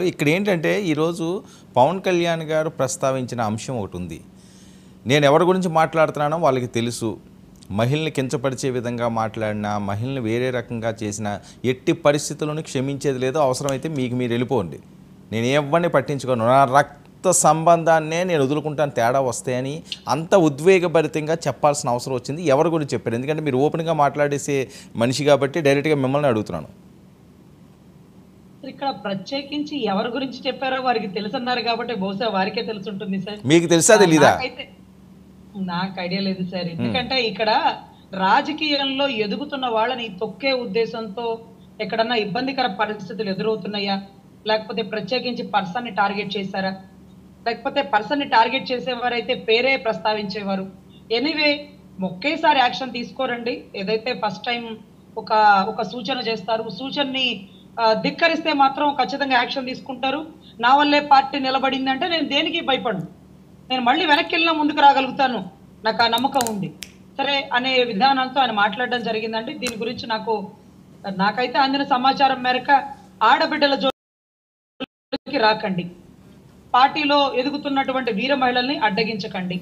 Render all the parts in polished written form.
ఇక్కడ ఏంటంటే ఈరోజు పవన్ కళ్యాణ్ గారు ప్రస్తావించిన అంశం ఒకటి ఉంది. నేను ఎవరి గురించి మాట్లాడుతున్నానో వాళ్ళకి తెలుసు. మహిళల్ని కించపరిచే విధంగా మాట్లాడినా, మహిళల్ని వేరే రకంగా చేసిన ఎట్టి పరిస్థితులను క్షమించేది లేదు. అవసరమైతే మీకు మీరు వెళ్ళిపోండి, నేను ఎవరిని పట్టించుకోను, నా రక్త సంబంధాన్నే నేను వదులుకుంటాను తేడా వస్తాయని అంత ఉద్వేగభరితంగా చెప్పాల్సిన అవసరం వచ్చింది. ఎవరి గురించి చెప్పారు? ఎందుకంటే మీరు ఓపెన్గా మాట్లాడేసే మనిషి కాబట్టి డైరెక్ట్గా మిమ్మల్ని అడుగుతున్నాను. ఇక్కడ ప్రత్యేకించి ఎవరి గురించి చెప్పారో వారికి తెలుసన్నారు కాబట్టి బహుశా వారికే తెలుసుంటుంది సార్. మీకు తెలుసా తెలీదా? నాకు ఐడియా లేదు సార్. ఎందుకంటే ఇక్కడ రాజకీయంలో ఎదుగుతున్న వాళ్ళని తొక్కే ఉద్దేశంతో ఎక్కడన్నా ఇబ్బందికర పరిస్థితులు ఎదురవుతున్నాయా, లేకపోతే ప్రత్యేకించి పర్సన్ ని టార్గెట్ చేశారా, లేకపోతే పర్సన్ ని టార్గెట్ చేసేవారైతే పేరే ప్రస్తావించేవారు. ఎనీవే ఒకేసారి యాక్షన్ తీసుకోరండి. ఏదైతే ఫస్ట్ టైం ఒక సూచన చేస్తారు, సూచనని ధిక్కరిస్తే మాత్రం ఖచ్చితంగా యాక్షన్ తీసుకుంటారు. నా వల్లే పార్టీ నిలబడిందంటే నేను దేనికి భయపడను, నేను మళ్ళీ వెనక్కి వెళ్ళినా ముందుకు రాగలుగుతాను, నాకు ఆ నమ్మకం ఉంది సరే అనే విధానంతో ఆయన మాట్లాడడం జరిగిందండి. దీని గురించి నాకైతే అందిన సమాచారం మేరకు ఆడబిడ్డల జోలికి రాకండి, పార్టీలో ఎదుగుతున్నటువంటి వీర మహిళల్ని అడ్డగించకండి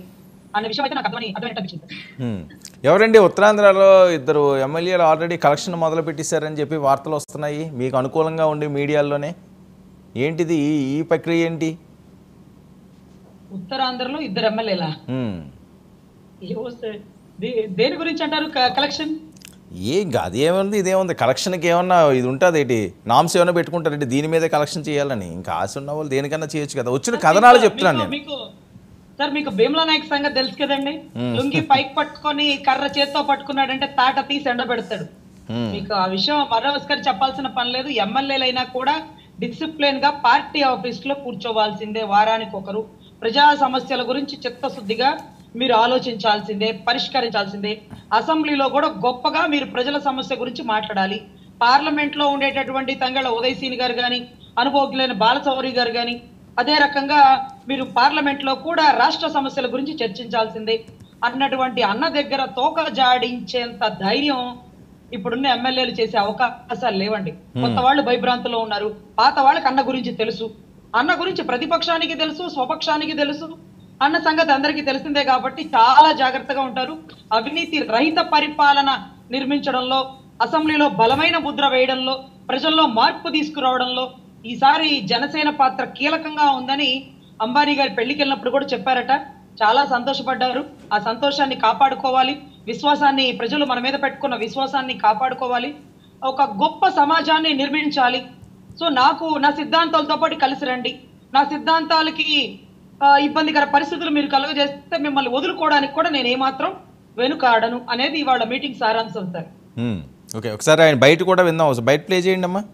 అనే విషయం అయితే నాకు అర్థమైనట్టు. ఎవరండి ఉత్తరాంధ్రలో ఇద్దరు ఎమ్మెల్యేలు ఆల్రెడీ కలెక్షన్ మొదలు పెట్టేశారని చెప్పి వార్తలు వస్తున్నాయి, మీకు అనుకూలంగా ఉండి మీడియాల్లోనే. ఏంటిది ఈ ప్రక్రియ ఏంటి? ఉత్తరాంధ్రలో ఇద్దరు ఎమ్మెల్యేలా? దేని గురించి అంటారు కలెక్షన్? ఏం కాదు, ఏముంది ఇదేముంది, కలెక్షన్కి ఏమన్నా ఇది ఉంటుంది ఏంటి, నామ్స్ ఏమైనా పెట్టుకుంటారంటే దీని మీదే కలెక్షన్ చేయాలని? ఇంకా ఆశ ఉన్న వాళ్ళు దేనికన్నా చేయొచ్చు కదా. వచ్చిన కథనాలు చెప్తున్నాను నేను. సార్ మీకు భీమ్లా నాయక్ సంగతి తెలుసు కదండి, లుంగి పైకి పట్టుకొని కర్ర చేత్తో పట్టుకున్నాడంటే తాట తీసి ఎండబెడతాడు. మీకు ఆ విషయం మరోసారి చెప్పాల్సిన పని లేదు. ఎమ్మెల్యేలైనా కూడా డిసిప్లిన్ గా పార్టీ ఆఫీస్ లో కూర్చోవాల్సిందే, వారానికి ఒకరు ప్రజా సమస్యల గురించి చిత్తశుద్ధిగా మీరు ఆలోచించాల్సిందే, పరిష్కరించాల్సిందే. అసెంబ్లీలో కూడా గొప్పగా మీరు ప్రజల సమస్య గురించి మాట్లాడాలి. పార్లమెంట్ లో ఉండేటటువంటి తంగళ ఉదయసీని గారు కానీ, అనుభవజ్ఞులైన బాలశౌరి గారు కానీ అదే రకంగా మీరు పార్లమెంట్ లో కూడా రాష్ట్ర సమస్యల గురించి చర్చించాల్సిందే అన్నటువంటి అన్న దగ్గర తోక జాడించేంత ధైర్యం ఇప్పుడున్న ఎమ్మెల్యేలు చేసే అవకాశాలు లేవండి. కొత్త వాళ్ళు భయభ్రాంతిలో ఉన్నారు, పాత వాళ్ళకి అన్న గురించి తెలుసు, అన్న గురించి ప్రతిపక్షానికి తెలుసు, స్వపక్షానికి తెలుసు, అన్న సంగతి అందరికీ తెలిసిందే కాబట్టి చాలా జాగ్రత్తగా ఉంటారు. అవినీతి రహిత పరిపాలన నిర్మించడంలో, అసెంబ్లీలో బలమైన ముద్ర వేయడంలో, ప్రజల్లో మార్పు తీసుకురావడంలో ఈసారి జనసేన పాత్ర కీలకంగా ఉందని అంబానీ గారి పెళ్లికి వెళ్ళినప్పుడు కూడా చెప్పారట. చాలా సంతోషపడ్డారు. ఆ సంతోషాన్ని కాపాడుకోవాలి, విశ్వాసాన్ని, ప్రజలు మన మీద పెట్టుకున్న విశ్వాసాన్ని కాపాడుకోవాలి, ఒక గొప్ప సమాజాన్ని నిర్మించాలి. సో నా సిద్ధాంతాలతో పాటు కలిసి రండి, నా సిద్ధాంతాలకి ఇబ్బందికర పరిస్థితులు మీరు కలుగజేస్తే మిమ్మల్ని వదులుకోవడానికి కూడా నేను ఏమాత్రం వెనుకాడను అనేది ఇవాళ మీటింగ్ సారాంశం సార్. ఓకే, ఒకసారి ఆయన బయట కూడా విందాం, బయట ప్లే చేయండి అమ్మా.